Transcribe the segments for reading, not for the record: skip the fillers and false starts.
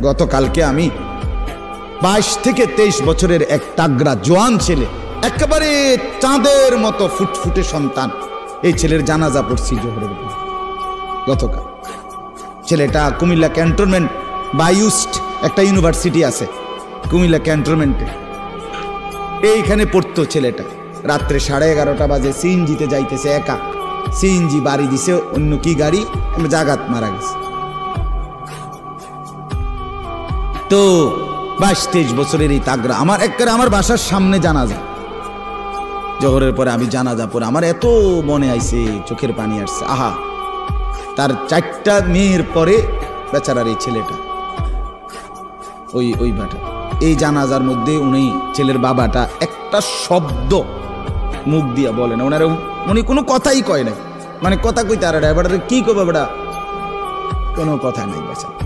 গতকালকে আমি 22 থেকে 23 বছরের এক তাগড়া জোয়ান ছেলে, একেবারে চাঁদের মতো ফুটফুটে সন্তান, এই ছেলের জানাজা পড়ছি জোহরের পর গতকাল। ছেলেটা কুমিল্লা ক্যান্টনমেন্ট বায়ুস্ট একটা ইউনিভার্সিটি আছে কুমিল্লা ক্যান্টনমেন্টে, এইখানে পড়তো ছেলেটা। রাত্রে 11:30 বাজে সিএনজিতে যাইতেছে একা, সিএনজি বাড়ি দিছে অন্য কি গাড়ি, জাগাত মারা গেছে। তো 22-23 বছরের এই তাগড়া আমার একেবারে আমার বাসার সামনে জানাজা। জোহরের পরে আমি জানাজা পরে আমার এত মনে আইছে, চোখের পানি আসছে। আহা, তার 4টা মেয়ের পরে বেচারার এই ছেলেটা, ওই বাটা, এই জানাজার মধ্যে উনি ছেলের বাবাটা একটা শব্দ মুখ দিয়া বলে না, ওনার উনি কোনো কথাই কয় না, মানে কথা কইতে আর ড্রাইভারের কি কবে বেটা, কোনো কথা নাই বেচারা।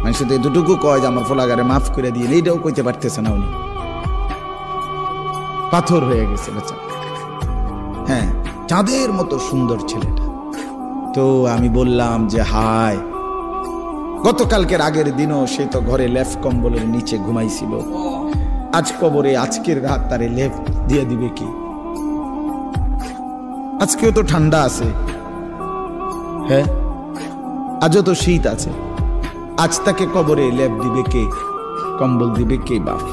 মানে শুধু এতটুকু কয় যে আমার ফোলাগারে মাফ করে দিয়ে, এইটাও কইতে পারতেছে না উনি, পাথর হয়ে গেছে বেচারা। হ্যাঁ, চাঁদের মতো সুন্দর ছেলেটা। তো আমি বললাম যে হায়, গতকালকের আগের দিনও সে তো ঘরে লেফ কম্বলের নিচে ঘুমাইছিল, আজ কবরে আজকের রাত তারে লেফ দিয়ে দিবে কি? আজকেও তো ঠান্ডা আছে, হ্যাঁ আজও তো শীত আছে, আজ তাকে কবরে লেপ দিবে কে, কম্বল দিবে কে বাপ?